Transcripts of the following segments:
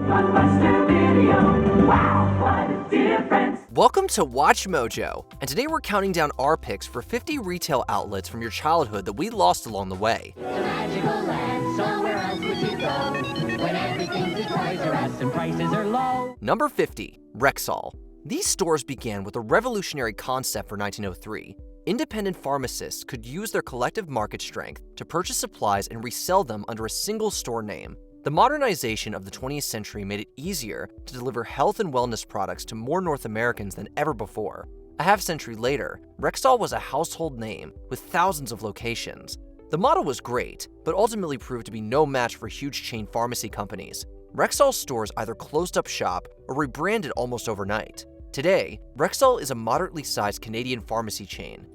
Blockbuster video. Wow, what a difference. Welcome to Watch Mojo, and today we're counting down our picks for 50 retail outlets from your childhood that we lost along the way. The magical land, so where else would you go? When everything's a Toys R Us and prices are low. Number 50, Rexall. These stores began with a revolutionary concept for 1903. Independent pharmacists could use their collective market strength to purchase supplies and resell them under a single store name. The modernization of the 20th century made it easier to deliver health and wellness products to more North Americans than ever before. A half-century later, Rexall was a household name with thousands of locations. The model was great, but ultimately proved to be no match for huge chain pharmacy companies. Rexall stores either closed up shop or rebranded almost overnight. Today, Rexall is a moderately sized Canadian pharmacy chain.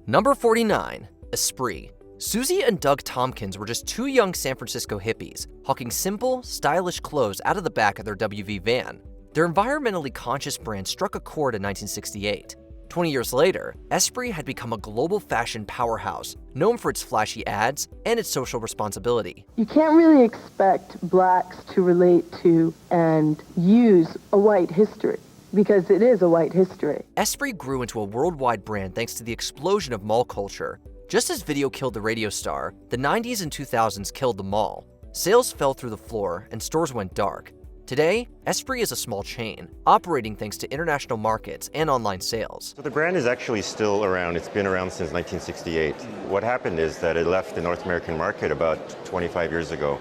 Number 49, Espre. Susie and Doug Tompkins were just two young San Francisco hippies, hawking simple, stylish clothes out of the back of their WV van. Their environmentally conscious brand struck a chord in 1968. 20 years later, Espre had become a global fashion powerhouse, known for its flashy ads and its social responsibility. You can't really expect blacks to relate to and use a white history, because it is a white history. Espre grew into a worldwide brand thanks to the explosion of mall culture. Just as video killed the radio star, the 90s and 2000s killed the mall. Sales fell through the floor and stores went dark. Today, Espre is a small chain, operating thanks to international markets and online sales. So the brand is actually still around. It's been around since 1968. What happened is that it left the North American market about 25 years ago,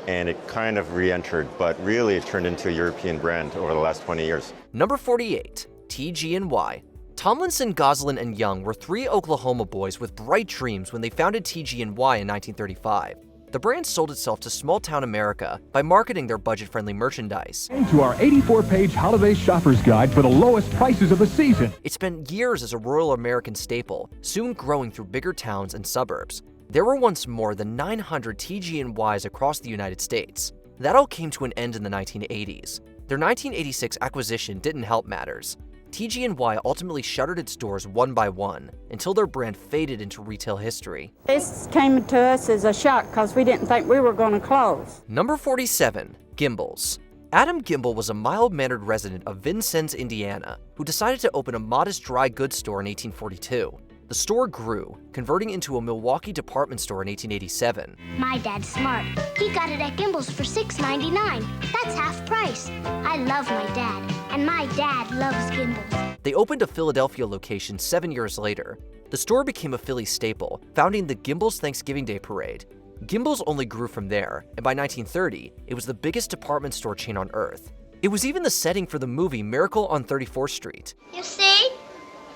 and it kind of re-entered, but really it turned into a European brand over the last 20 years. Number 48, TGNY. Tomlinson, Goslin, and Young were three Oklahoma boys with bright dreams when they founded TGNY in 1935. The brand sold itself to small-town America by marketing their budget-friendly merchandise. To our 84-page holiday shopper's guide for the lowest prices of the season. It spent years as a rural American staple, soon growing through bigger towns and suburbs. There were once more than 900 TGNYs across the United States. That all came to an end in the 1980s. Their 1986 acquisition didn't help matters. TGNY ultimately shuttered its doors one by one until their brand faded into retail history. This came to us as a shock because we didn't think we were going to close. Number 47, Gimbels. Adam Gimbel was a mild-mannered resident of Vincennes, Indiana, who decided to open a modest dry goods store in 1842. The store grew, converting into a Milwaukee department store in 1887. My dad's smart. He got it at Gimbels for $6.99. That's half price. I love my dad, and my dad loves Gimbels. They opened a Philadelphia location 7 years later. The store became a Philly staple, founding the Gimbels Thanksgiving Day Parade. Gimbels only grew from there, and by 1930, it was the biggest department store chain on Earth. It was even the setting for the movie Miracle on 34th Street. You see?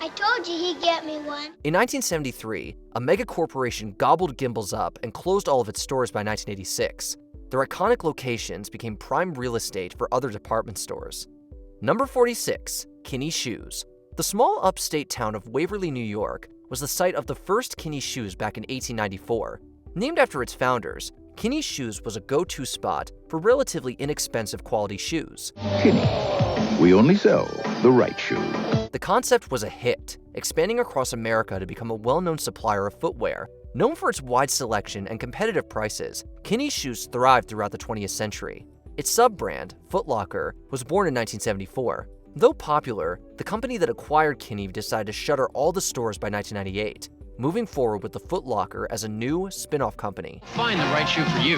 I told you he'd get me one. In 1973, a mega corporation gobbled Gimbels up and closed all of its stores by 1986. Their iconic locations became prime real estate for other department stores. Number 46, Kinney Shoes. The small upstate town of Waverly, New York, was the site of the first Kinney Shoes back in 1894. Named after its founders, Kinney Shoes was a go-to spot for relatively inexpensive quality shoes. Kinney. We only sell the right shoe. The concept was a hit, expanding across America to become a well-known supplier of footwear. Known for its wide selection and competitive prices, Kinney Shoes thrived throughout the 20th century. Its sub-brand, Foot Locker, was born in 1974. Though popular, the company that acquired Kinney decided to shutter all the stores by 1998, moving forward with the Foot Locker as a new spin-off company. Find the right shoe for you.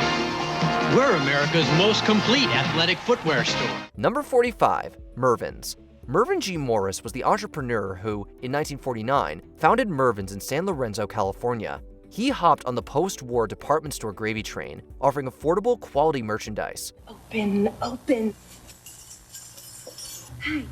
We're America's most complete athletic footwear store. Number 45, Mervyn's. Mervyn G. Morris was the entrepreneur who, in 1949, founded Mervyn's in San Lorenzo, California. He hopped on the post-war department store gravy train, offering affordable, quality merchandise. Open. Hi.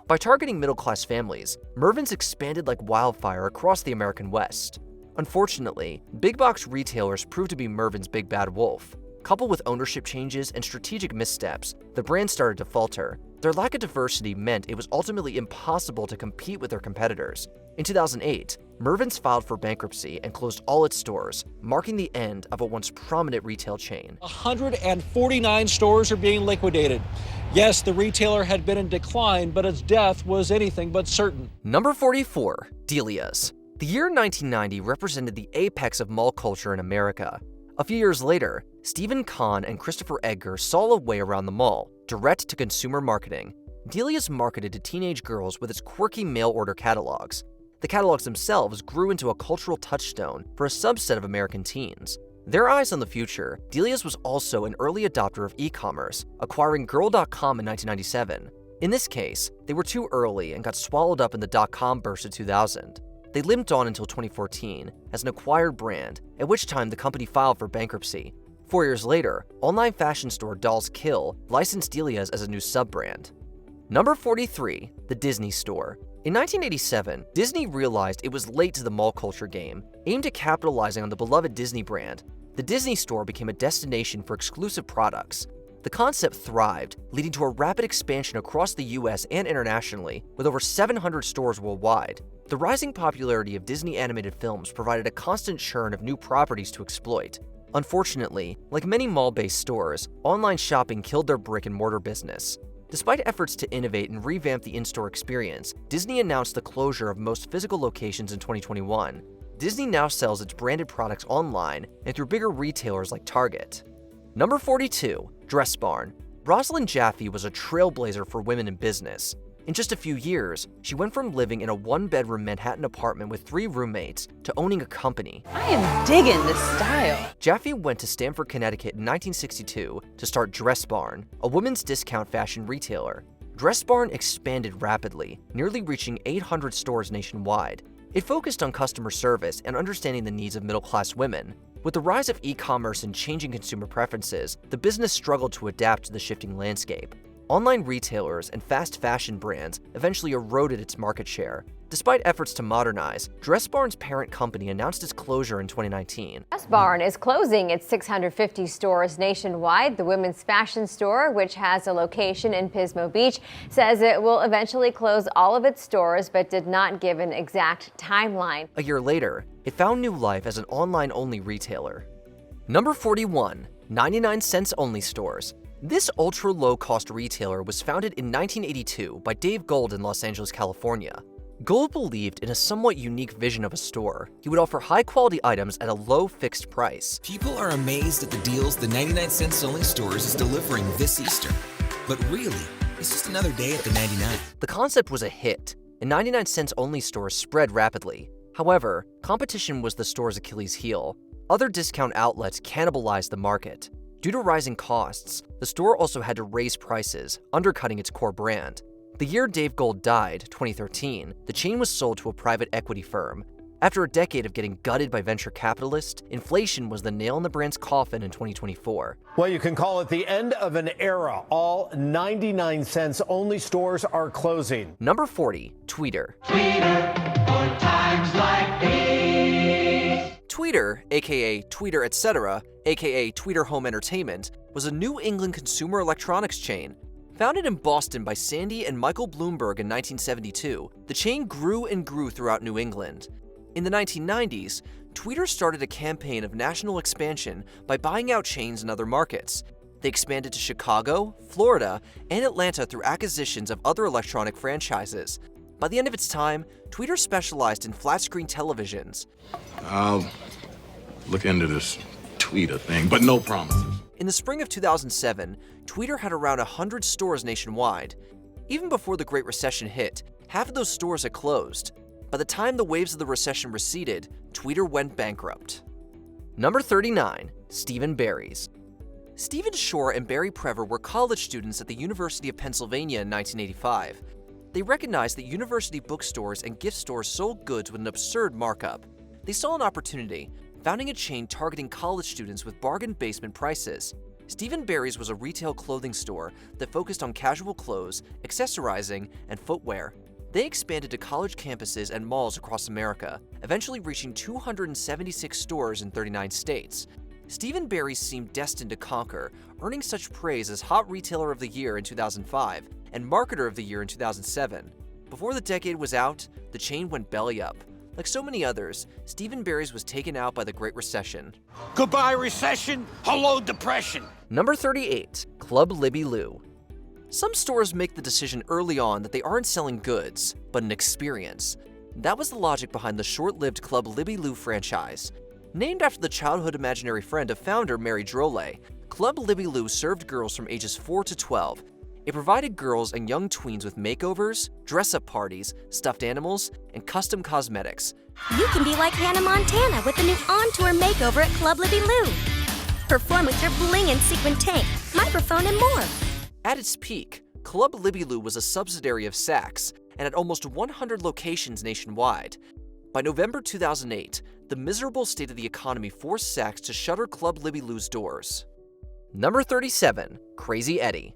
By targeting middle-class families, Mervyn's expanded like wildfire across the American West. Unfortunately, big box retailers proved to be Mervyn's big bad wolf. Coupled with ownership changes and strategic missteps, the brand started to falter. Their lack of diversity meant it was ultimately impossible to compete with their competitors. In 2008, Mervyn's filed for bankruptcy and closed all its stores, marking the end of a once prominent retail chain. 149 stores are being liquidated. Yes, the retailer had been in decline, but its death was anything but certain. Number 44, Delia's. The year 1990 represented the apex of mall culture in America. A few years later, Stephen Kahn and Christopher Edgar saw a way around the mall, direct-to-consumer marketing. Delia's marketed to teenage girls with its quirky mail-order catalogs. The catalogs themselves grew into a cultural touchstone for a subset of American teens. Their eyes on the future, Delia's was also an early adopter of e-commerce, acquiring Girl.com in 1997. In this case, they were too early and got swallowed up in the dot-com burst of 2000. They limped on until 2014 as an acquired brand, at which time the company filed for bankruptcy. 4 years later, online fashion store Dolls Kill licensed Delia's as a new sub-brand. Number 43, the Disney Store. In 1987, Disney realized it was late to the mall culture game. Aimed at capitalizing on the beloved Disney brand, the Disney Store became a destination for exclusive products. The concept thrived, leading to a rapid expansion across the US and internationally, with over 700 stores worldwide. The rising popularity of Disney animated films provided a constant churn of new properties to exploit. Unfortunately, like many mall-based stores, online shopping killed their brick-and-mortar business. Despite efforts to innovate and revamp the in-store experience, Disney announced the closure of most physical locations in 2021. Disney now sells its branded products online and through bigger retailers like Target. Number 42, Dress Barn. Rosalind Jaffe was a trailblazer for women in business. In just a few years, she went from living in a one-bedroom Manhattan apartment with 3 roommates to owning a company. I am digging this style. Jaffe went to Stamford, Connecticut in 1962 to start Dress Barn, a women's discount fashion retailer. Dress Barn expanded rapidly, nearly reaching 800 stores nationwide. It focused on customer service and understanding the needs of middle-class women. With the rise of e-commerce and changing consumer preferences, the business struggled to adapt to the shifting landscape. Online retailers and fast fashion brands eventually eroded its market share. Despite efforts to modernize, Dress Barn's parent company announced its closure in 2019. Dress Barn is closing its 650 stores nationwide. The women's fashion store, which has a location in Pismo Beach, says it will eventually close all of its stores, but did not give an exact timeline. A year later, it found new life as an online-only retailer. Number 41, 99-cents only stores. This ultra-low-cost retailer was founded in 1982 by Dave Gold in Los Angeles, California. Gold believed in a somewhat unique vision of a store. He would offer high-quality items at a low fixed price. People are amazed at the deals the 99-cents only stores is delivering this Easter. But really, it's just another day at the 99. The concept was a hit, and 99-cents only stores spread rapidly. However, competition was the store's Achilles heel. Other discount outlets cannibalized the market. Due to rising costs, the store also had to raise prices, undercutting its core brand. The year Dave Gold died, 2013, the chain was sold to a private equity firm. After a decade of getting gutted by venture capitalists, inflation was the nail in the brand's coffin in 2024. Well, you can call it the end of an era. All 99-cents only stores are closing. Number 40, Tweeter. Tweeter for times like these. Tweeter, aka Tweeter Etc., aka Tweeter Home Entertainment, was a New England consumer electronics chain. Founded in Boston by Sandy and Michael Bloomberg in 1972, the chain grew and grew throughout New England. In the 1990s, Tweeter started a campaign of national expansion by buying out chains in other markets. They expanded to Chicago, Florida, and Atlanta through acquisitions of other electronic franchises. By the end of its time, Tweeter specialized in flat-screen televisions. I'll look into this Tweeter thing, but no promises. In the spring of 2007, Tweeter had around 100 stores nationwide. Even before the Great Recession hit, half of those stores had closed. By the time the waves of the recession receded, Tweeter went bankrupt. Number 39, Stephen Barry's. Stephen Shore and Barry Prever were college students at the University of Pennsylvania in 1985. They recognized that university bookstores and gift stores sold goods with an absurd markup. They saw an opportunity, founding a chain targeting college students with bargain basement prices. Stephen Barry's was a retail clothing store that focused on casual clothes, accessorizing, and footwear. They expanded to college campuses and malls across America, eventually reaching 276 stores in 39 states. Stephen Barry's seemed destined to conquer, earning such praise as Hot Retailer of the Year in 2005 and Marketer of the Year in 2007. Before the decade was out, the chain went belly up. Like so many others, Stephen Barry's was taken out by the Great Recession. Goodbye, recession. Hello, depression. Number 38, Club Libby Lou. Some stores make the decision early on that they aren't selling goods, but an experience. That was the logic behind the short-lived Club Libby Lou franchise. Named after the childhood imaginary friend of founder Mary Drolet, Club Libby Lou served girls from ages 4 to 12. It provided girls and young tweens with makeovers, dress-up parties, stuffed animals, and custom cosmetics. You can be like Hannah Montana with the new on-tour makeover at Club Libby Lou. Perform with your bling and sequin tank, microphone, and more. At its peak, Club Libby Lou was a subsidiary of Saks and had almost 100 locations nationwide. By November 2008, the miserable state of the economy forced Saks to shutter Club Libby Lou's doors. Number 37, Crazy Eddie.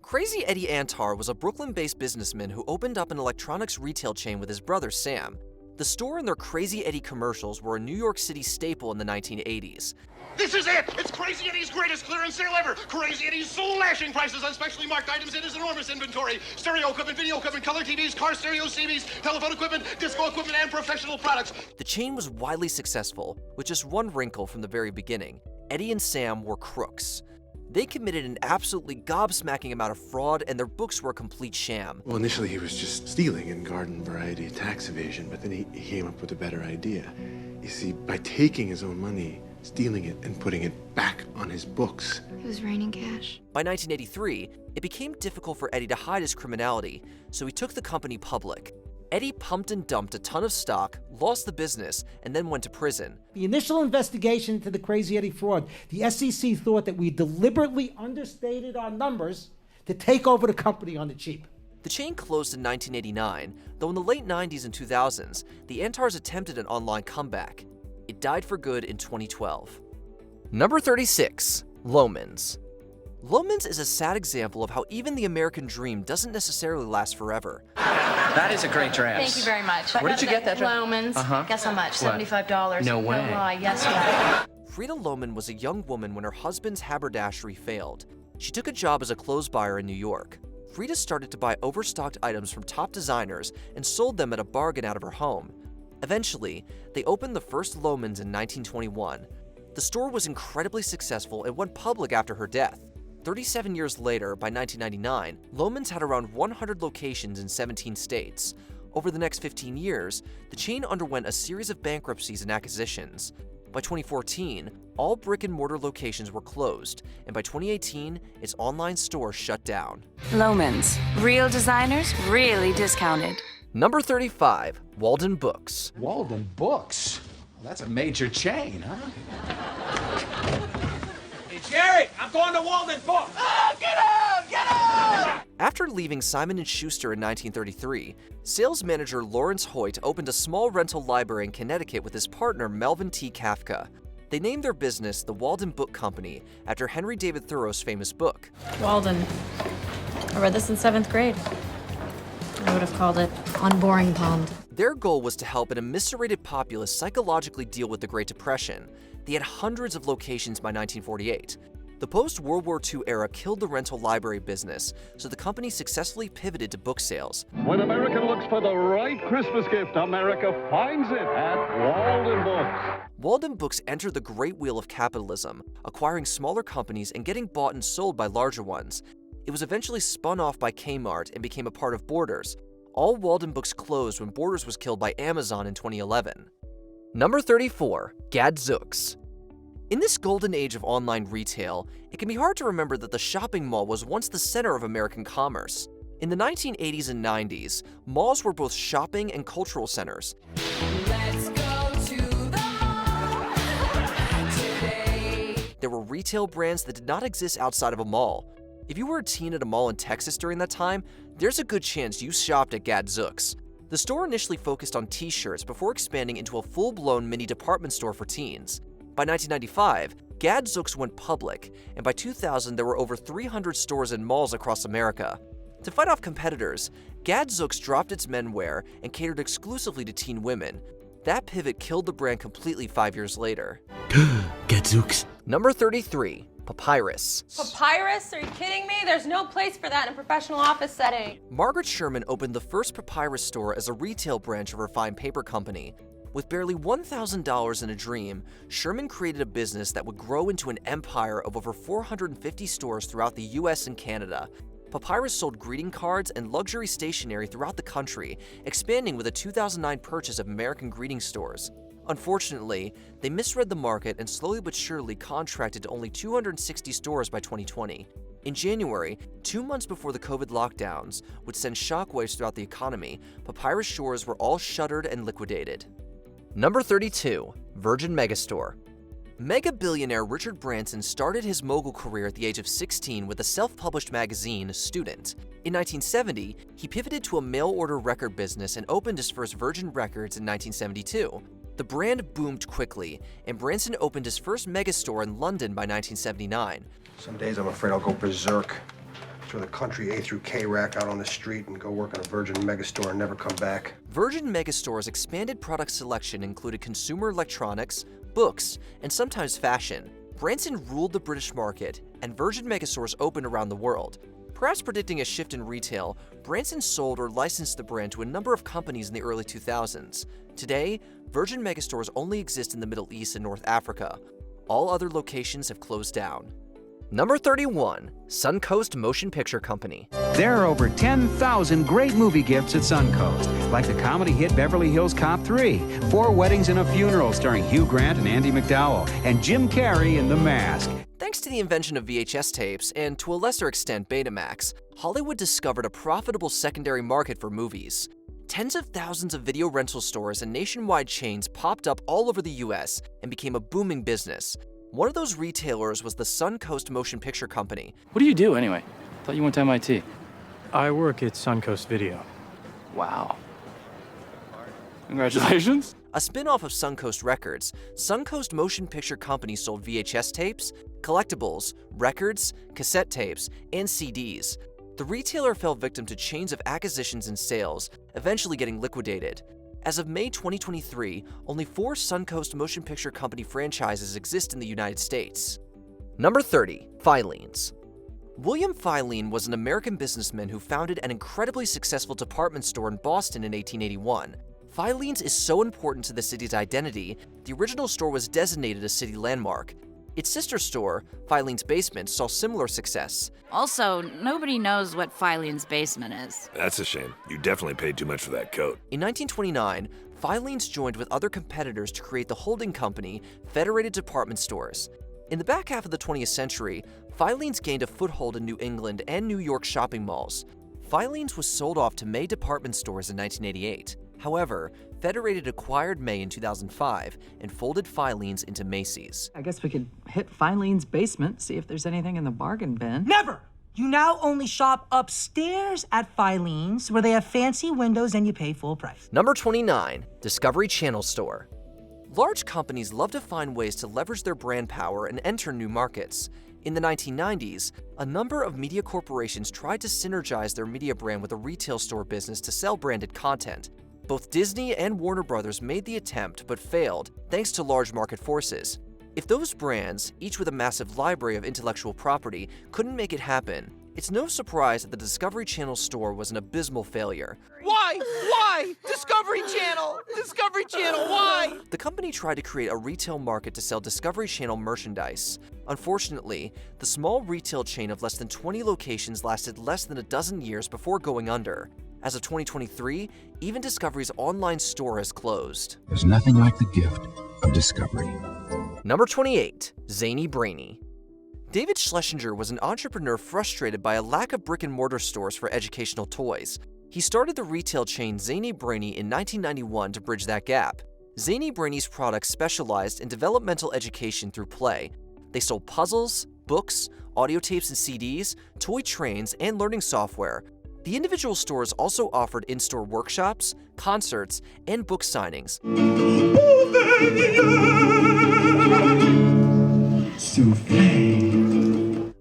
Crazy Eddie Antar was a Brooklyn-based businessman who opened up an electronics retail chain with his brother Sam. The store and their Crazy Eddie commercials were a New York City staple in the 1980s. This is it! It's Crazy Eddie's greatest clearance sale ever! Crazy Eddie's soul-lashing prices on specially marked items in his enormous inventory. Stereo equipment, video equipment, color TVs, car stereos, CVs, telephone equipment, disco equipment, and professional products. The chain was widely successful, with just one wrinkle from the very beginning. Eddie and Sam were crooks. They committed an absolutely gobsmacking amount of fraud, and their books were a complete sham. Well, initially he was just stealing and garden variety tax evasion, but then he came up with a better idea. You see, by taking his own money, stealing it, and putting it back on his books. It was raining cash. By 1983, it became difficult for Eddie to hide his criminality, so he took the company public. Eddie pumped and dumped a ton of stock, lost the business, and then went to prison. The initial investigation into the Crazy Eddie fraud, the SEC thought that we deliberately understated our numbers to take over the company on the cheap. The chain closed in 1989, though in the late 90s and 2000s, the Antars attempted an online comeback. It died for good in 2012. Number 36, Loehmann's. Loehmann's is a sad example of how even the American dream doesn't necessarily last forever. That is a great dress. Thank you very much. Where did you get that dress? Loehmann's. Guess how much? What? $75. No way. No lie. Yes, ma'am. Frida Loehmann was a young woman when her husband's haberdashery failed. She took a job as a clothes buyer in New York. Frida started to buy overstocked items from top designers and sold them at a bargain out of her home. Eventually, they opened the first Loehmann's in 1921. The store was incredibly successful and went public after her death. 37 years later, by 1999, Loehmann's had around 100 locations in 17 states. Over the next 15 years, the chain underwent a series of bankruptcies and acquisitions. By 2014, all brick-and-mortar locations were closed, and by 2018, its online store shut down. Loehmann's. Real designers, really discounted. Number 35, Walden Books. Walden Books? Well, that's a major chain, huh? Hey, Jerry, I'm going to Walden Books. Ah, get out! Get out! After leaving Simon & Schuster in 1933, sales manager Lawrence Hoyt opened a small rental library in Connecticut with his partner Melvin T. Kafka. They named their business the Walden Book Company after Henry David Thoreau's famous book. Walden. I read this in 7th grade. I would have called it On Boring Pond. Their goal was to help an eviscerated populace psychologically deal with the Great Depression. They had hundreds of locations by 1948. The post-World War II era killed the rental library business, so the company successfully pivoted to book sales. When America looks for the right Christmas gift, America finds it at Walden Books. Walden Books entered the great wheel of capitalism, acquiring smaller companies and getting bought and sold by larger ones. It was eventually spun off by Kmart and became a part of Borders. All Walden Books closed when Borders was killed by Amazon in 2011. Number 34, Gadzooks. In this golden age of online retail, it can be hard to remember that the shopping mall was once the center of American commerce. In the 1980s and 90s, malls were both shopping and cultural centers. Let's go to the mall today. There were retail brands that did not exist outside of a mall. If you were a teen at a mall in Texas during that time, there's a good chance you shopped at Gadzooks. The store initially focused on t-shirts before expanding into a full-blown mini department store for teens. By 1995, Gadzooks went public, and by 2000 there were over 300 stores and malls across America. To fight off competitors, Gadzooks dropped its menwear and catered exclusively to teen women. That pivot killed the brand completely 5 years later. Gadzooks. Number 33, Papyrus. Papyrus? Are you kidding me? There's no place for that in a professional office setting. Margaret Sherman opened the first Papyrus store as a retail branch of her fine paper company. With barely $1,000 and a dream, Sherman created a business that would grow into an empire of over 450 stores throughout the US and Canada. Papyrus sold greeting cards and luxury stationery throughout the country, expanding with a 2009 purchase of American Greeting Stores. Unfortunately, they misread the market and slowly but surely contracted to only 260 stores by 2020. In January, 2 months before the COVID lockdowns would send shockwaves throughout the economy, Papyrus stores were all shuttered and liquidated. Number 32. Virgin Megastore. Mega billionaire Richard Branson started his mogul career at the age of 16 with a self-published magazine, Student. In 1970, he pivoted to a mail-order record business and opened his first Virgin Records in 1972. The brand boomed quickly, and Branson opened his first megastore in London by 1979. Some days I'm afraid I'll go berserk. Throw the country A through K rack out on the street and go work in a Virgin Megastore and never come back. Virgin Megastore's expanded product selection included consumer electronics, books, and sometimes fashion. Branson ruled the British market, and Virgin Megastores opened around the world. Perhaps predicting a shift in retail, Branson sold or licensed the brand to a number of companies in the early 2000s. Today, Virgin Megastores only exist in the Middle East and North Africa. All other locations have closed down. Number 31. Suncoast Motion Picture Company. There are over 10,000 great movie gifts at Suncoast, like the comedy hit Beverly Hills Cop 3, 4 Weddings and a Funeral starring Hugh Grant and Andy McDowell, and Jim Carrey in The Mask. Thanks to the invention of VHS tapes, and to a lesser extent Betamax, Hollywood discovered a profitable secondary market for movies. Tens of thousands of video rental stores and nationwide chains popped up all over the US and became a booming business. One of those retailers was the Suncoast Motion Picture Company. What do you do anyway? Thought you went to MIT. I work at Suncoast Video. Wow. Congratulations. A spin-off of Suncoast Records, Suncoast Motion Picture Company sold VHS tapes, collectibles, records, cassette tapes, and CDs. The retailer fell victim to chains of acquisitions and sales, eventually getting liquidated. As of May 2023, only 4 Suncoast Motion Picture Company franchises exist in the United States. Number 30. Filins. William Filin was an American businessman who founded an incredibly successful department store in Boston in 1881. Filins is so important to the city's identity, the original store was designated a city landmark. Its sister store, Filin's Basement, saw similar success. Also, nobody knows what Filin's Basement is. That's a shame. You definitely paid too much for that coat. In 1929, Filin's joined with other competitors to create the holding company, Federated Department Stores. In the back half of the 20th century, Filin's gained a foothold in New England and New York shopping malls. Filin's was sold off to May Department Stores in 1988. However, Federated acquired May in 2005 and folded Filin's into Macy's. I guess we could hit Filin's Basement, see if there's anything in the bargain bin. Never! You now only shop upstairs at Filin's, where they have fancy windows and you pay full price. Number 29. Discovery Channel Store. Large companies love to find ways to leverage their brand power and enter new markets. In the 1990s, a number of media corporations tried to synergize their media brand with a retail store business to sell branded content. Both Disney and Warner Brothers made the attempt but failed, thanks to large market forces. If those brands, each with a massive library of intellectual property, couldn't make it happen, it's no surprise that the Discovery Channel store was an abysmal failure. Why? Why? Discovery Channel! Discovery Channel, why? The company tried to create a retail market to sell Discovery Channel merchandise. Unfortunately, the small retail chain of less than 20 locations lasted less than a dozen years before going under. As of 2023, even Discovery's online store has closed. There's nothing like the gift of discovery. Number 28. Zany Brainy. David Schlesinger was an entrepreneur frustrated by a lack of brick-and-mortar stores for educational toys. He started the retail chain Zany Brainy in 1991 to bridge that gap. Zany Brainy's products specialized in developmental education through play. They sold puzzles, books, audio tapes and CDs, toy trains, and learning software. The individual stores also offered in-store workshops, concerts, and book signings.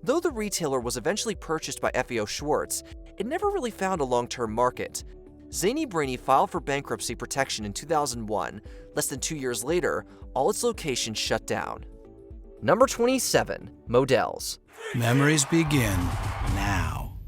Though the retailer was eventually purchased by FAO Schwartz, it never really found a long-term market. Zany Brainy filed for bankruptcy protection in 2001. Less than 2 years later, all its locations shut down. Number 27, Models. Memories begin now.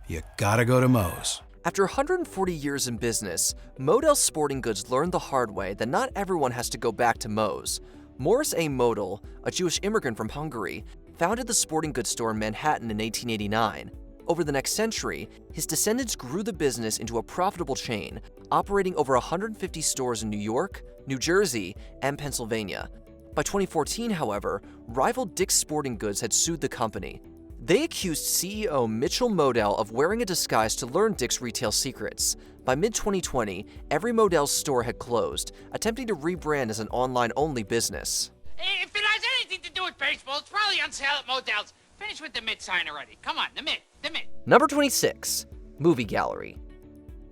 You gotta go to Moe's. After 140 years in business, Model Sporting Goods learned the hard way that not everyone has to go back to Moe's. Morris A. Model, a Jewish immigrant from Hungary, founded the sporting goods store in Manhattan in 1889. Over the next century, his descendants grew the business into a profitable chain, operating over 150 stores in New York, New Jersey, and Pennsylvania. By 2014, however, rival Dick's Sporting Goods had sued the company. They accused CEO Mitchell Modell of wearing a disguise to learn Dick's retail secrets. By mid-2020, every Modell's store had closed, attempting to rebrand as an online-only business. If it has anything to do with baseball, it's probably on sale at Modell's. Finish with the mid sign already. Come on, the mid. Number 26, Movie Gallery.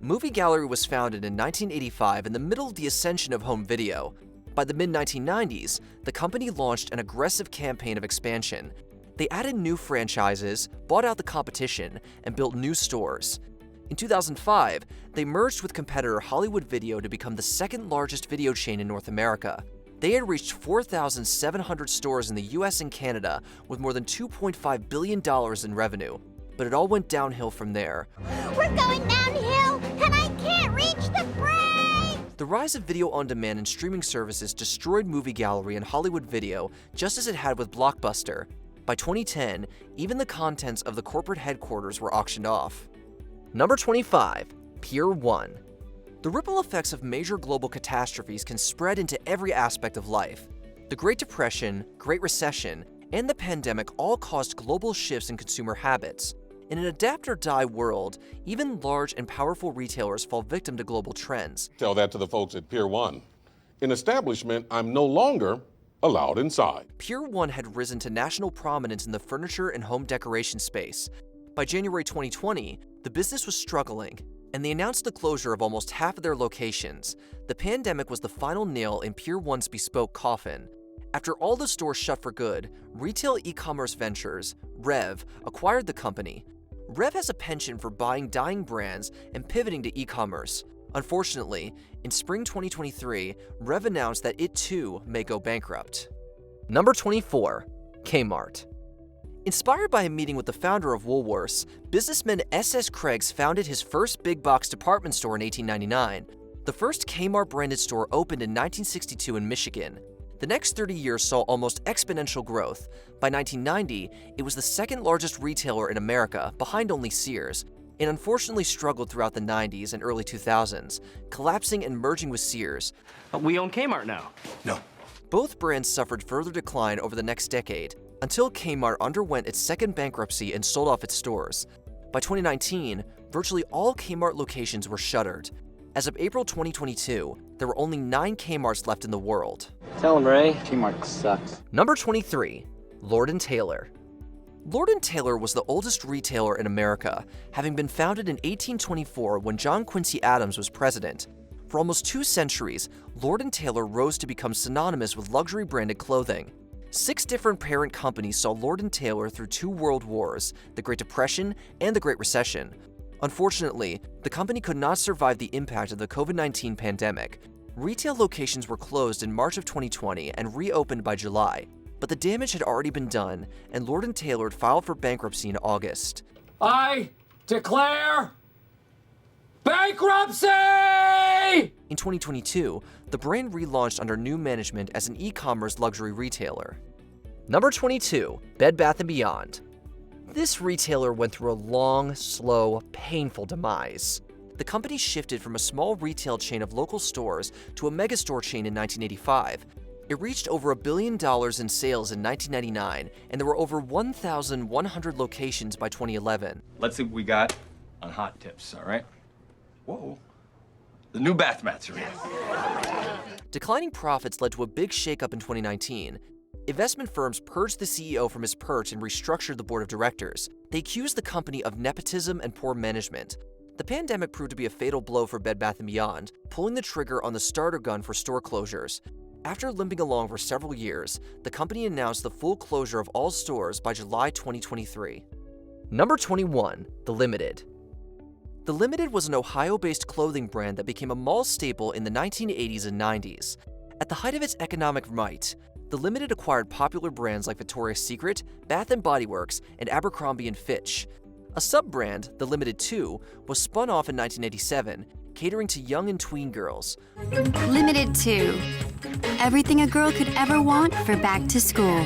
Movie Gallery was founded in 1985 in the middle of the ascension of home video. By the mid-1990s, the company launched an aggressive campaign of expansion. They added new franchises, bought out the competition, and built new stores. In 2005, they merged with competitor Hollywood Video to become the second largest video chain in North America. They had reached 4,700 stores in the US and Canada with more than $2.5 billion in revenue. But it all went downhill from there. We're going downhill, and I can't reach the brake! The rise of video on demand and streaming services destroyed Movie Gallery and Hollywood Video just as it had with Blockbuster. By 2010, even the contents of the corporate headquarters were auctioned off. Number 25, Pier 1. The ripple effects of major global catastrophes can spread into every aspect of life. The Great Depression, Great Recession, and the pandemic all caused global shifts in consumer habits. In an adapt-or-die world, even large and powerful retailers fall victim to global trends. Tell that to the folks at Pier 1. In establishment, I'm no longer allowed inside. Pier 1 had risen to national prominence in the furniture and home decoration space. By January 2020, the business was struggling, and they announced the closure of almost half of their locations. The pandemic was the final nail in Pier 1's bespoke coffin. After all the stores shut for good, Retail E-commerce Ventures, Rev, acquired the company. Rev has a penchant for buying dying brands and pivoting to e-commerce. Unfortunately, in spring 2023, Rev announced that it too may go bankrupt. Number 24, Kmart. Inspired by a meeting with the founder of Woolworths, businessman S.S. Craigs founded his first big box department store in 1899. The first Kmart branded store opened in 1962 in Michigan. The next 30 years saw almost exponential growth. By 1990, it was the second largest retailer in America, behind only Sears, and unfortunately struggled throughout the 90s and early 2000s, collapsing and merging with Sears. We own Kmart now. No. Both brands suffered further decline over the next decade, until Kmart underwent its second bankruptcy and sold off its stores. By 2019, virtually all Kmart locations were shuttered. As of April 2022, there were only 9 Kmarts left in the world. Tell him, Ray. Kmart sucks. Number 23, Lord & Taylor. Lord & Taylor was the oldest retailer in America, having been founded in 1824 when John Quincy Adams was president. For almost 2 centuries, Lord & Taylor rose to become synonymous with luxury branded clothing. 6 different parent companies saw Lord & Taylor through 2 world wars, the Great Depression and the Great Recession. Unfortunately, the company could not survive the impact of the COVID-19 pandemic. Retail locations were closed in March of 2020 and reopened by July, but the damage had already been done, and Lord & Taylor filed for bankruptcy in August. I declare bankruptcy! In 2022, the brand relaunched under new management as an e-commerce luxury retailer. Number 22, Bed Bath & Beyond. This retailer went through a long, slow, painful demise. The company shifted from a small retail chain of local stores to a Megastore chain in 1985. It reached over $1 billion in sales in 1999, and there were over 1,100 locations by 2011. Let's see what we got on hot tips, all right? Whoa. The new bath mats are in. Declining profits led to a big shakeup in 2019. Investment firms purged the CEO from his perch and restructured the board of directors. They accused the company of nepotism and poor management. The pandemic proved to be a fatal blow for Bed Bath & Beyond, pulling the trigger on the starter gun for store closures. After limping along for several years, the company announced the full closure of all stores by July 2023. Number 21, The Limited. The Limited was an Ohio-based clothing brand that became a mall staple in the 1980s and 90s. At the height of its economic might, the Limited acquired popular brands like Victoria's Secret, Bath & Body Works, and Abercrombie & Fitch. A sub-brand, the Limited 2, was spun off in 1987, catering to young and tween girls. Limited 2. Everything a girl could ever want for back to school.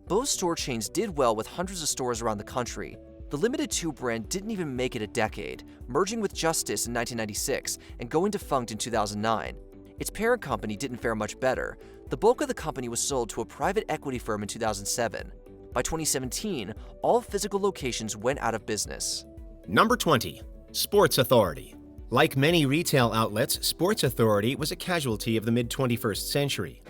Both store chains did well with hundreds of stores around the country. The Limited 2 brand didn't even make it a decade, merging with Justice in 1996 and going defunct in 2009. Its parent company didn't fare much better. The bulk of the company was sold to a private equity firm in 2007. By 2017, all physical locations went out of business. Number 20. Sports Authority. Like many retail outlets, Sports Authority was a casualty of the mid-21st century.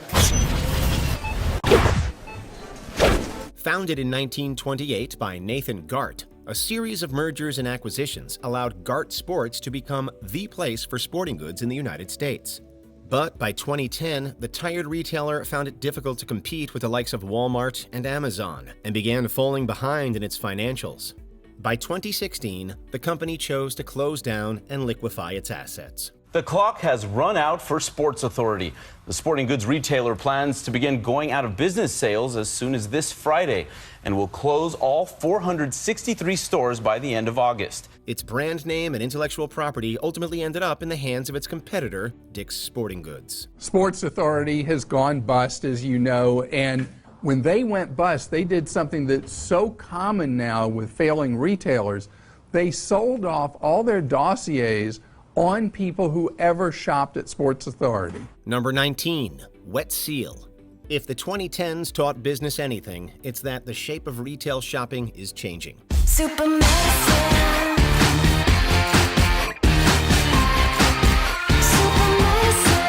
Founded in 1928 by Nathan Gart, a series of mergers and acquisitions allowed Gart Sports to become the place for sporting goods in the United States. But by 2010, the tired retailer found it difficult to compete with the likes of Walmart and Amazon and began falling behind in its financials. By 2016, the company chose to close down and liquefy its assets. The clock has run out for Sports Authority. The sporting goods retailer plans to begin going out of business sales as soon as this Friday and will close all 463 stores by the end of August. Its brand name and intellectual property ultimately ended up in the hands of its competitor, Dick's Sporting Goods. Sports Authority has gone bust, as you know, and when they went bust, they did something that's so common now with failing retailers. They sold off all their dossiers on people who ever shopped at Sports Authority. Number 19, Wet Seal. If the 2010s taught business anything, it's that the shape of retail shopping is changing. Super medicine. Super medicine.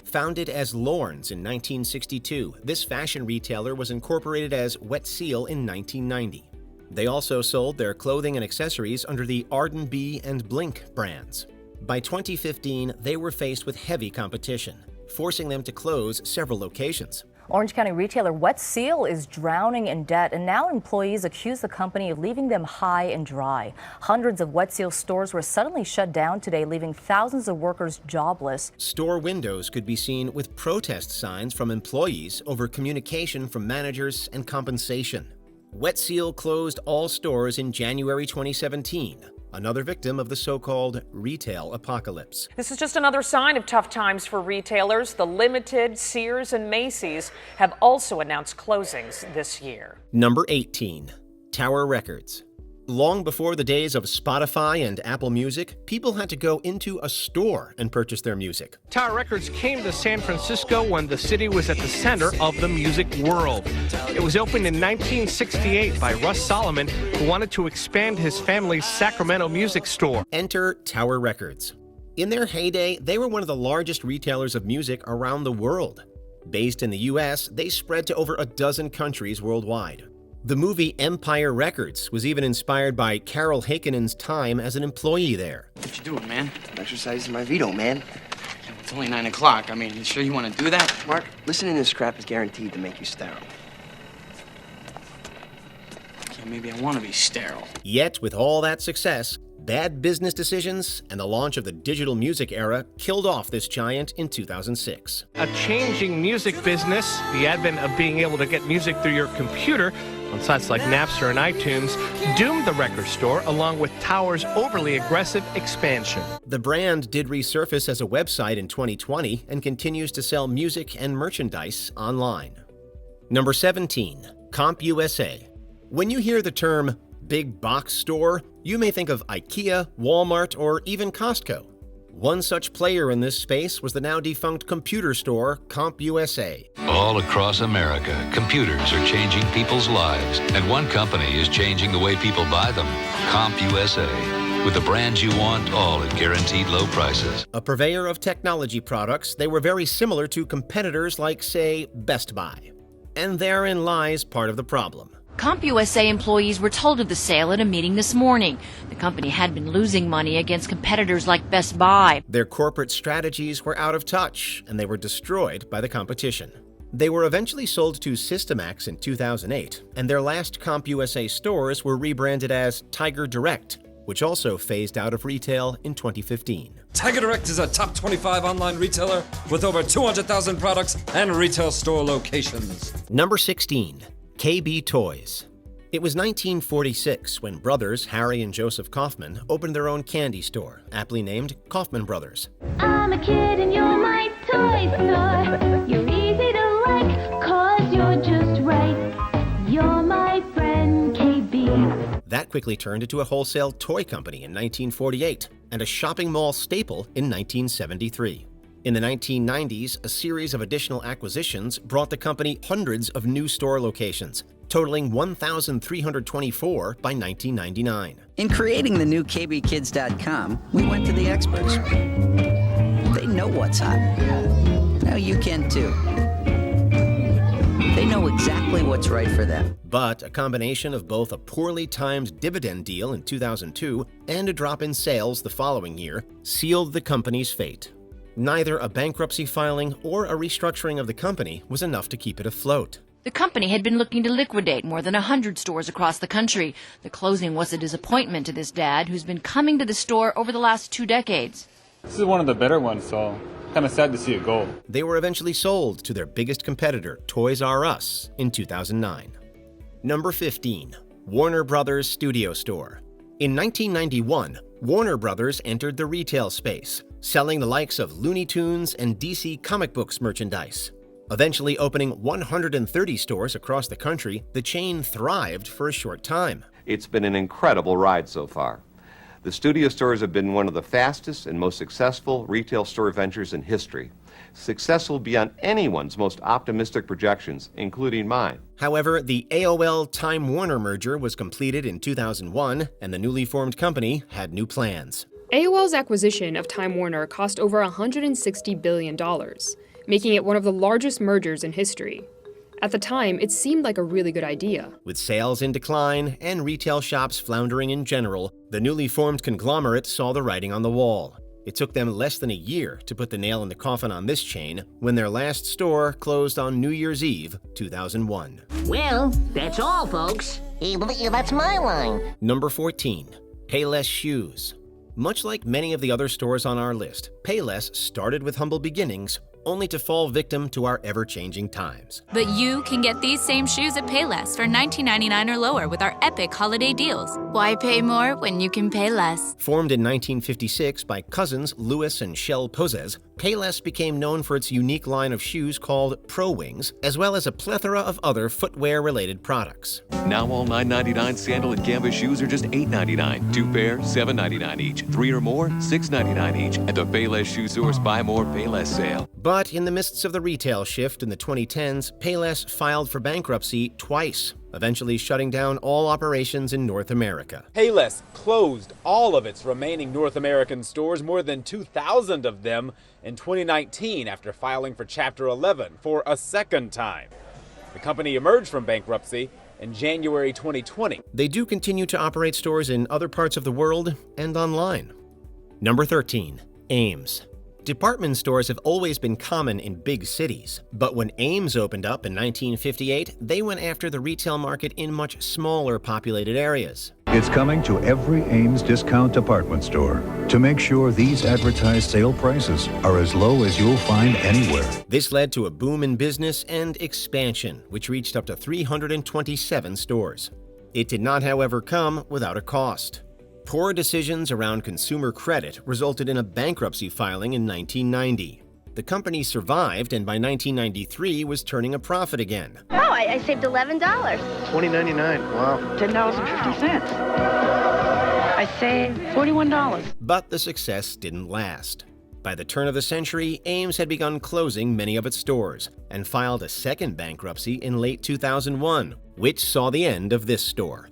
Founded as Lorne's in 1962, this fashion retailer was incorporated as Wet Seal in 1990. They also sold their clothing and accessories under the Arden B and Blink brands. By 2015, they were faced with heavy competition, forcing them to close several locations. Orange County retailer Wet Seal is drowning in debt, and now employees accuse the company of leaving them high and dry. Hundreds of Wet Seal stores were suddenly shut down today, leaving thousands of workers jobless. Store windows could be seen with protest signs from employees over communication from managers and compensation. Wet Seal closed all stores in January 2017, another victim of the so-called retail apocalypse. This is just another sign of tough times for retailers. The Limited, Sears, and Macy's have also announced closings this year. Number 18, Tower Records. Long before the days of Spotify and Apple Music, people had to go into a store and purchase their music. Tower Records came to San Francisco when the city was at the center of the music world. It was opened in 1968 by Russ Solomon, who wanted to expand his family's Sacramento music store. Enter Tower Records. In their heyday, they were one of the largest retailers of music around the world. Based in the U.S., they spread to over a dozen countries worldwide. The movie Empire Records was even inspired by Carol Hakinen's time as an employee there. What you doing, man? I'm exercising my veto, man. It's only 9 o'clock. I mean, you sure you want to do that? Mark, listening to this crap is guaranteed to make you sterile. Okay, maybe I want to be sterile. Yet, with all that success, bad business decisions and the launch of the digital music era killed off this giant in 2006. A changing music business, the advent of being able to get music through your computer on sites like Napster and iTunes, doomed the record store along with Tower's overly aggressive expansion. The brand did resurface as a website in 2020 and continues to sell music and merchandise online. Number 17, CompUSA. When you hear the term big box store, you may think of IKEA, Walmart, or even Costco. One such player in this space was the now defunct computer store, CompUSA. All across America, computers are changing people's lives, and one company is changing the way people buy them, CompUSA. With the brands you want, all at guaranteed low prices. A purveyor of technology products, they were very similar to competitors like, say, Best Buy. And therein lies part of the problem. CompUSA employees were told of the sale at a meeting this morning. The company had been losing money against competitors like Best Buy. Their corporate strategies were out of touch, and they were destroyed by the competition. They were eventually sold to Systemax in 2008, and their last CompUSA stores were rebranded as Tiger Direct, which also phased out of retail in 2015. Tiger Direct is a top 25 online retailer with over 200,000 products and retail store locations. Number 16. KB Toys. It was 1946 when brothers Harry and Joseph Kaufman opened their own candy store, aptly named Kaufman Brothers. I'm a kid and you're my toy store. You're easy to like, cause you're just right. You're my friend, KB. That quickly turned into a wholesale toy company in 1948 and a shopping mall staple in 1973. In the 1990s, a series of additional acquisitions brought the company hundreds of new store locations, totaling 1,324 by 1999. In creating the new kbkids.com, we went to the experts. They know what's hot. Now you can too. They know exactly what's right for them. But a combination of both a poorly timed dividend deal in 2002 and a drop in sales the following year sealed the company's fate. Neither a bankruptcy filing or a restructuring of the company was enough to keep it afloat. The company had been looking to liquidate more than 100 stores across the country. The closing was a disappointment to this dad who's been coming to the store over the last 2 decades. This is one of the better ones, so kind of sad to see it go. They were eventually sold to their biggest competitor, Toys R Us, in 2009. Number 15. Warner Brothers Studio Store. In 1991, Warner Brothers entered the retail space, selling the likes of Looney Tunes and DC comic books merchandise. Eventually opening 130 stores across the country, the chain thrived for a short time. It's been an incredible ride so far. The studio stores have been one of the fastest and most successful retail store ventures in history. Successful beyond anyone's most optimistic projections, including mine. However, the AOL-Time Warner merger was completed in 2001, and the newly formed company had new plans. AOL's acquisition of Time Warner cost over $160 billion, making it one of the largest mergers in history. At the time, it seemed like a really good idea. With sales in decline and retail shops floundering in general, the newly formed conglomerate saw the writing on the wall. It took them less than a year to put the nail in the coffin on this chain when their last store closed on New Year's Eve, 2001. Well, that's all, folks. That's my line. Number 14. Payless Shoes. Much like many of the other stores on our list, Payless started with humble beginnings, only to fall victim to our ever-changing times. But you can get these same shoes at Payless for $19.99 or lower with our epic holiday deals. Why pay more when you can pay less? Formed in 1956 by cousins Louis and Shell Pozes, Payless became known for its unique line of shoes called Pro Wings, as well as a plethora of other footwear-related products. Now all $9.99 sandal and canvas shoes are just $8.99. 2 pair, $7.99 each. 3 or more, $6.99 each. At the Payless Shoe Source Buy More, Pay Less sale. But in the midst of the retail shift in the 2010s, Payless filed for bankruptcy twice, eventually shutting down all operations in North America. Payless closed all of its remaining North American stores, more than 2,000 of them, in 2019 after filing for Chapter 11 for a second time. The company emerged from bankruptcy in January 2020. They do continue to operate stores in other parts of the world and online. Number 13. Ames. Department stores have always been common in big cities, but when Ames opened up in 1958, they went after the retail market in much smaller populated areas. It's coming to every Ames discount department store to make sure these advertised sale prices are as low as you'll find anywhere. This led to a boom in business and expansion, which reached up to 327 stores. It did not, however, come without a cost. Poor decisions around consumer credit resulted in a bankruptcy filing in 1990. The company survived and by 1993 was turning a profit again. Oh, I saved $11. $20.99. Wow. $10.50. I saved $41. But the success didn't last. By the turn of the century, Ames had begun closing many of its stores and filed a second bankruptcy in late 2001, which saw the end of this store.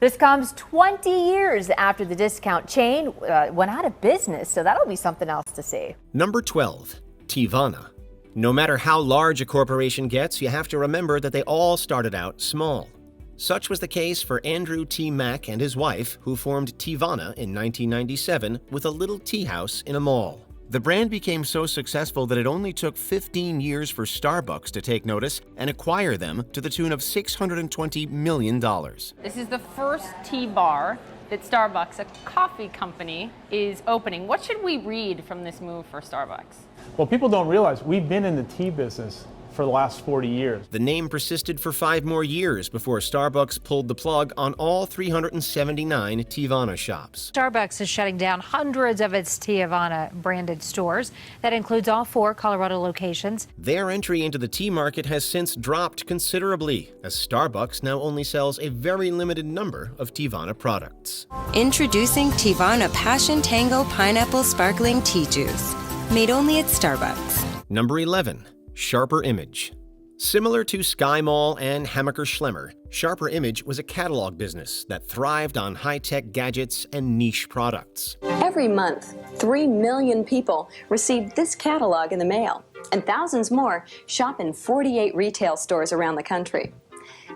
This comes 20 years after the discount chain went out of business, so that'll be something else to see. Number 12. Tivana. No matter how large a corporation gets, you have to remember that they all started out small. Such was the case for Andrew T. Mack and his wife, who formed Tivana in 1997 with a little tea house in a mall. The brand became so successful that it only took 15 years for Starbucks to take notice and acquire them to the tune of $620 million. This is the first tea bar that Starbucks, a coffee company, is opening. What should we read from this move for Starbucks? Well, people don't realize we've been in the tea business for the last 40 years. The name persisted for 5 more years before Starbucks pulled the plug on all 379 Teavana shops. Starbucks is shutting down hundreds of its Teavana branded stores. That includes all 4 Colorado locations. Their entry into the tea market has since dropped considerably, as Starbucks now only sells a very limited number of Teavana products. Introducing Teavana Passion Tango Pineapple Sparkling Tea Juice, made only at Starbucks. Number 11. Sharper Image. Similar to Sky Mall and Hammacher Schlemmer, Sharper Image was a catalog business that thrived on high-tech gadgets and niche products. Every month, 3 million people receive this catalog in the mail, and thousands more shop in 48 retail stores around the country.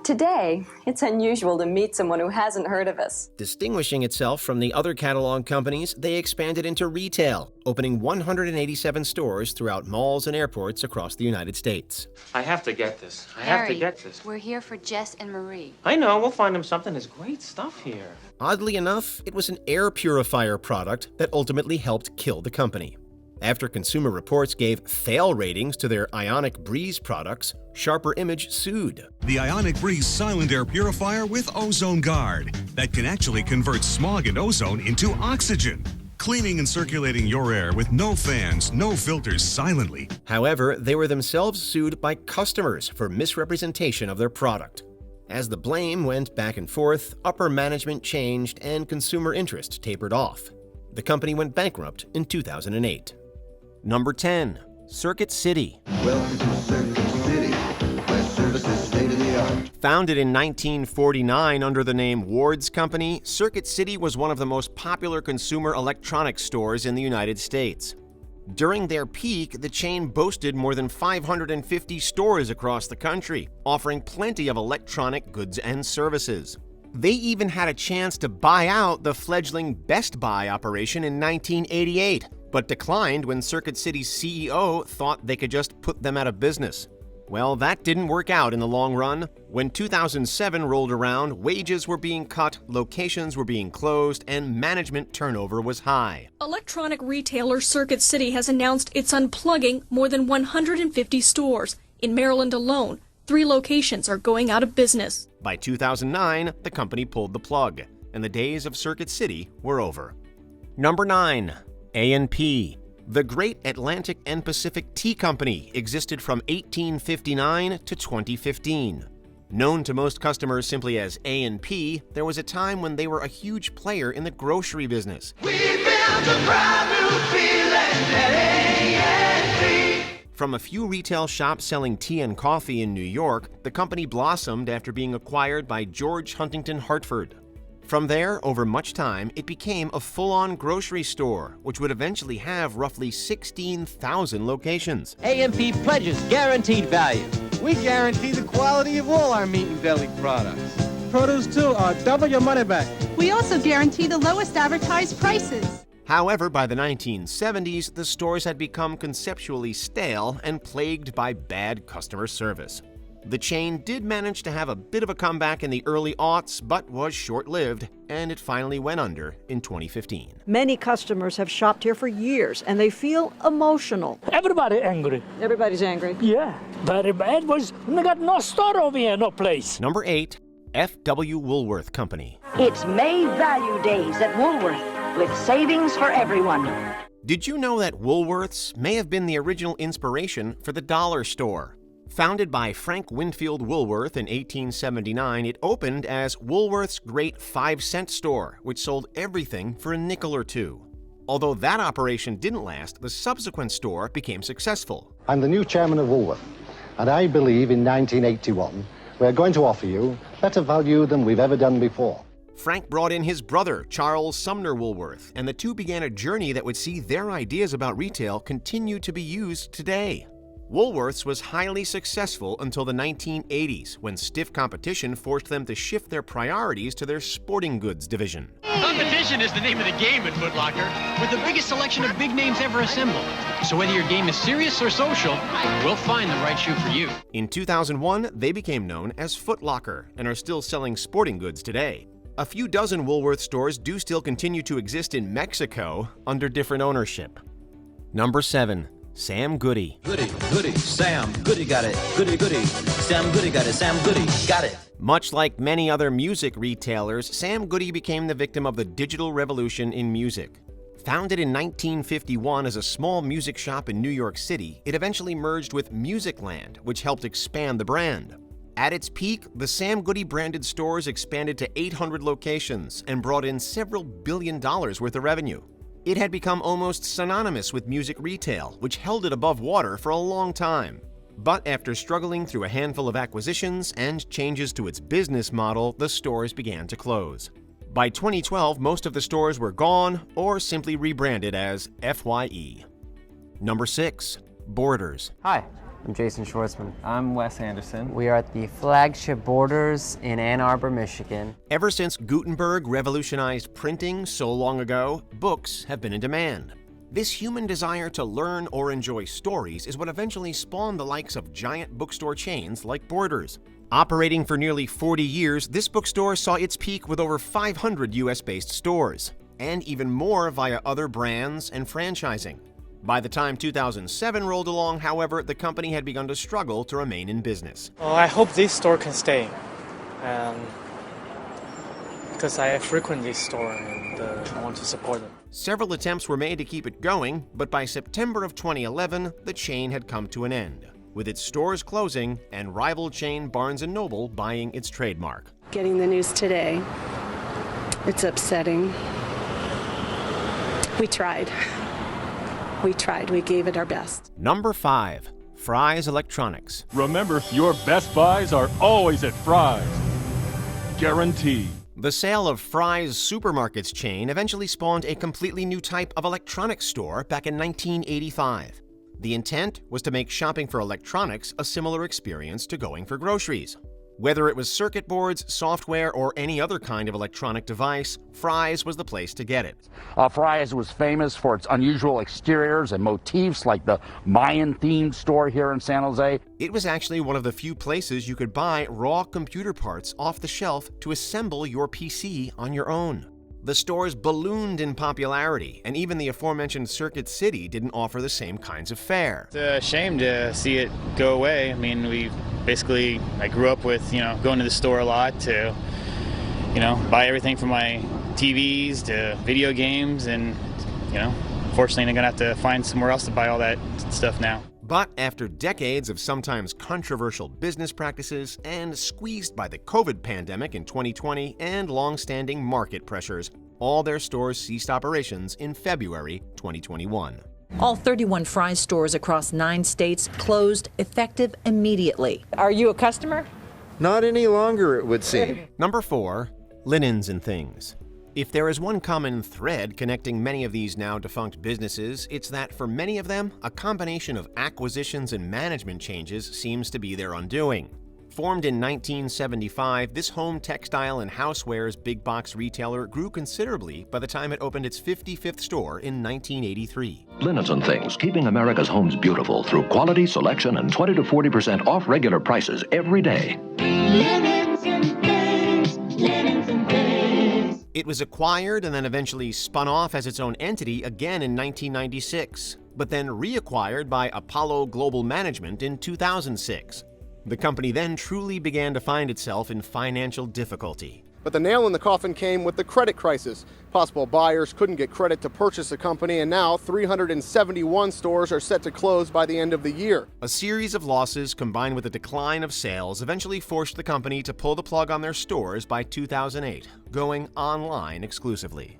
Today, it's unusual to meet someone who hasn't heard of us. Distinguishing itself from the other catalog companies, they expanded into retail, opening 187 stores throughout malls and airports across the United States. I have to get this. I have to get this. We're here for Jess and Marie. I know. We'll find them something. There's great stuff here. Oddly enough, it was an air purifier product that ultimately helped kill the company. After Consumer Reports gave fail ratings to their Ionic Breeze products, Sharper Image sued. The Ionic Breeze Silent Air Purifier with Ozone Guard that can actually convert smog and ozone into oxygen, cleaning and circulating your air with no fans, no filters, silently. However, they were themselves sued by customers for misrepresentation of their product. As the blame went back and forth, upper management changed and consumer interest tapered off. The company went bankrupt in 2008. Number 10. Circuit City. Welcome to Circuit City, where service is state-of-the-art. Founded in 1949 under the name Ward's Company, Circuit City was one of the most popular consumer electronics stores in the United States. During their peak, the chain boasted more than 550 stores across the country, offering plenty of electronic goods and services. They even had a chance to buy out the fledgling Best Buy operation in 1988, but declined when Circuit City's CEO thought they could just put them out of business. Well, that didn't work out in the long run. When 2007 rolled around, wages were being cut, locations were being closed, and management turnover was high. Electronic retailer Circuit City has announced it's unplugging more than 150 stores. In Maryland alone, 3 locations are going out of business. By 2009, the company pulled the plug, and the days of Circuit City were over. Number 9. A&P. The Great Atlantic and Pacific Tea Company existed from 1859 to 2015. Known to most customers simply as A&P, there was a time when they were a huge player in the grocery business. We built a brand new feeling at A&P. From a few retail shops selling tea and coffee in New York, the company blossomed after being acquired by George Huntington Hartford. From there, over much time, it became a full-on grocery store, which would eventually have roughly 16,000 locations. A&P pledges guaranteed value. We guarantee the quality of all our meat and deli products. Produce too, double your money back. We also guarantee the lowest advertised prices. However, by the 1970s, the stores had become conceptually stale and plagued by bad customer service. The chain did manage to have a bit of a comeback in the early aughts, but was short-lived, and it finally went under in 2015. Many customers have shopped here for years, and they feel emotional. Everybody angry. Everybody's angry? Yeah, very bad. We got no store over here, no place. Number 8. F.W. Woolworth Company. It's May Value Days at Woolworth, with savings for everyone. Did you know that Woolworths may have been the original inspiration for the dollar store? Founded by Frank Winfield Woolworth in 1879, it opened as Woolworth's Great 5-Cent Store, which sold everything for a nickel or two. Although that operation didn't last, the subsequent store became successful. I'm the new chairman of Woolworth, and I believe in 1981 we're going to offer you better value than we've ever done before. Frank brought in his brother, Charles Sumner Woolworth, and the two began a journey that would see their ideas about retail continue to be used today. Woolworths was highly successful until the 1980s, when stiff competition forced them to shift their priorities to their sporting goods division. Competition is the name of the game at Foot Locker, with the biggest selection of big names ever assembled. So whether your game is serious or social, we'll find the right shoe for you. In 2001, they became known as Foot Locker and are still selling sporting goods today. a few dozen Woolworth stores do still continue to exist in Mexico under different ownership. Number 7. Sam Goody. Goody, goody, Sam Goody got it. Goody, goody, Sam Goody got it. Sam Goody got it. Much like many other music retailers, Sam Goody became the victim of the digital revolution in music. Founded in 1951 as a small music shop in New York City, it eventually merged with Musicland, which helped expand the brand. At its peak, the Sam Goody branded stores expanded to 800 locations and brought in several $1 billion worth of revenue. It had become almost synonymous with music retail, which held it above water for a long time. But after struggling through a handful of acquisitions and changes to its business model, the stores began to close. By 2012, most of the stores were gone or simply rebranded as FYE. Number 6. Borders. Hi, I'm Jason Schwartzman. I'm Wes Anderson. We are at the flagship Borders in Ann Arbor, Michigan. Ever since Gutenberg revolutionized printing so long ago, books have been in demand. This human desire to learn or enjoy stories is what eventually spawned the likes of giant bookstore chains like Borders. Operating for nearly 40 years, this bookstore saw its peak with over 500 US-based stores, and even more via other brands and franchising. By the time 2007 rolled along, however, the company had begun to struggle to remain in business. Well, I hope this store can stay, because I frequent this store and I want to support it. Several attempts were made to keep it going, but by September of 2011, the chain had come to an end, with its stores closing and rival chain Barnes & Noble buying its trademark. Getting the news today, it's upsetting. We tried. We gave it our best. Number 5. Fry's Electronics. Remember, your best buys are always at Fry's. Guaranteed. The sale of Fry's Supermarkets chain eventually spawned a completely new type of electronics store back in 1985. The intent was to make shopping for electronics a similar experience to going for groceries. Whether it was circuit boards, software, or any other kind of electronic device, Fry's was the place to get it. Fry's was famous for its unusual exteriors and motifs, like the Mayan-themed store here in San Jose. It was actually one of the few places you could buy raw computer parts off the shelf to assemble your PC on your own. The stores ballooned in popularity, and even the aforementioned Circuit City didn't offer the same kinds of fare. It's a shame to see it go away. I mean, I grew up with, going to the store a lot to, buy everything from my TVs to video games, and, unfortunately I'm gonna have to find somewhere else to buy all that stuff now. But after decades of sometimes controversial business practices and squeezed by the COVID pandemic in 2020 and long-standing market pressures, all their stores ceased operations in February 2021. All 31 Fry's stores across 9 states closed effective immediately. Are you a customer? Not any longer, it would seem. Number 4. Linens and Things. If there is one common thread connecting many of these now defunct businesses, it's that for many of them, a combination of acquisitions and management changes seems to be their undoing. Formed in 1975, this home textile and housewares big box retailer grew considerably by the time it opened its 55th store in 1983. Linens and Things, keeping America's homes beautiful through quality, selection, and 20 to 40% off regular prices every day. Linens and Things, Linens and Things. It was acquired and then eventually spun off as its own entity again in 1996, but then reacquired by Apollo Global Management in 2006. The company then truly began to find itself in financial difficulty. But the nail in the coffin came with the credit crisis. Possible buyers couldn't get credit to purchase the company, and now 371 stores are set to close by the end of the year. A series of losses combined with a decline of sales eventually forced the company to pull the plug on their stores by 2008, going online exclusively.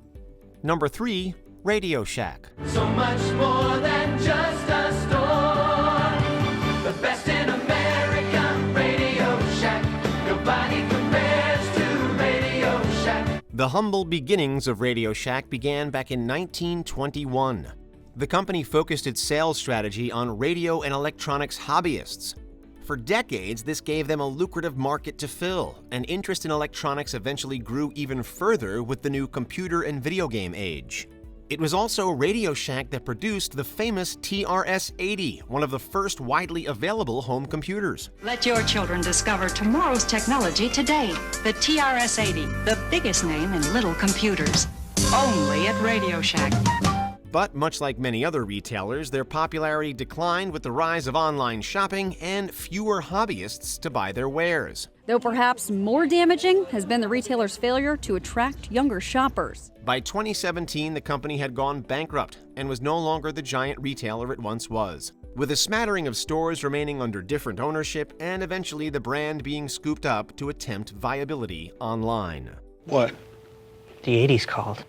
Number 3. Radio Shack. So much more than just a store. The best in America, Radio Shack. Nobody compares to Radio Shack. The humble beginnings of Radio Shack began back in 1921. The company focused its sales strategy on radio and electronics hobbyists. For decades, this gave them a lucrative market to fill, and interest in electronics eventually grew even further with the new computer and video game age. It was also Radio Shack that produced the famous TRS-80, one of the first widely available home computers. Let your children discover tomorrow's technology today. The TRS-80, the biggest name in little computers. Only at Radio Shack. But much like many other retailers, their popularity declined with the rise of online shopping and fewer hobbyists to buy their wares. Though perhaps more damaging has been the retailer's failure to attract younger shoppers. By 2017, the company had gone bankrupt and was no longer the giant retailer it once was, with a smattering of stores remaining under different ownership and eventually the brand being scooped up to attempt viability online. What? The 80s called.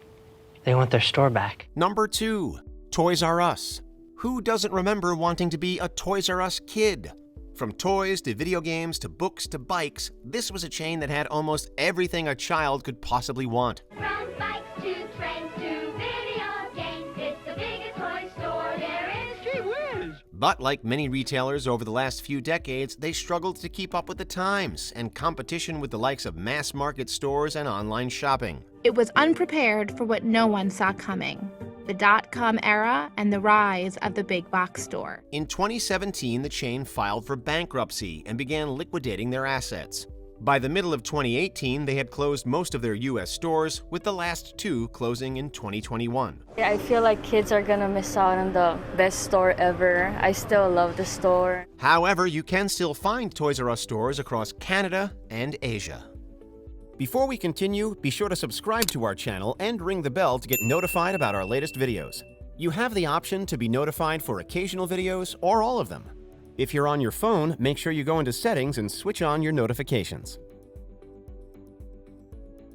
They want their store back. Number 2, Toys R Us. Who doesn't remember wanting to be a Toys R Us kid? From toys to video games to books to bikes, this was a chain that had almost everything a child could possibly want. From bikes to trains to video games, it's the biggest toy store there is. Gee whiz! But like many retailers over the last few decades, they struggled to keep up with the times and competition with the likes of mass market stores and online shopping. It was unprepared for what no one saw coming. The dot-com era and the rise of the big box store. In 2017, the chain filed for bankruptcy and began liquidating their assets. By the middle of 2018, they had closed most of their U.S. stores, with the last 2 closing in 2021. I feel like kids are gonna miss out on the best store ever. I still love the store. However, you can still find Toys R Us stores across Canada and Asia. Before we continue, be sure to subscribe to our channel and ring the bell to get notified about our latest videos. You have the option to be notified for occasional videos or all of them. If you're on your phone, make sure you go into Settings and switch on your notifications.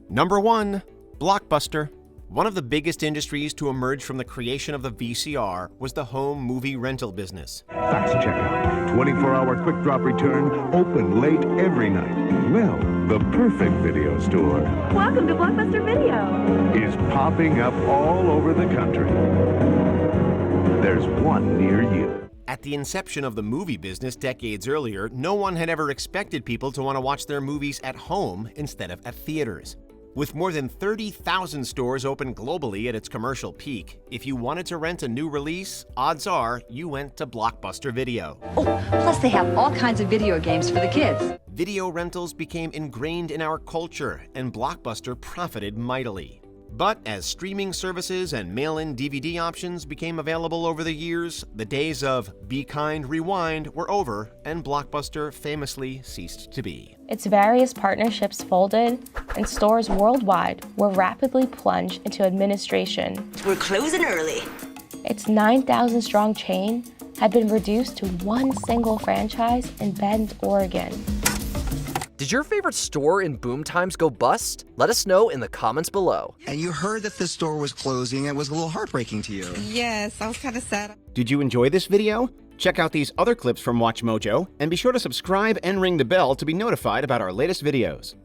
Number 1, Blockbuster. One of the biggest industries to emerge from the creation of the VCR was the home movie rental business. Fast checkout, 24-hour quick drop return, open late every night. Well, the perfect video store. Welcome to Blockbuster Video. Is popping up all over the country. There's one near you. At the inception of the movie business decades earlier, no one had ever expected people to want to watch their movies at home instead of at theaters. With more than 30,000 stores open globally at its commercial peak, if you wanted to rent a new release, odds are you went to Blockbuster Video. Oh, plus they have all kinds of video games for the kids. Video rentals became ingrained in our culture, and Blockbuster profited mightily. But as streaming services and mail-in DVD options became available over the years, the days of Be Kind, Rewind were over, and Blockbuster famously ceased to be. Its various partnerships folded, and stores worldwide were rapidly plunged into administration. We're closing early. Its 9,000-strong chain had been reduced to one single franchise in Bend, Oregon. Did your favorite store in boom times go bust? Let us know in the comments below. And you heard that the store was closing. It was a little heartbreaking to you. Yes, I was kind of sad. Did you enjoy this video? Check out these other clips from WatchMojo, and be sure to subscribe and ring the bell to be notified about our latest videos.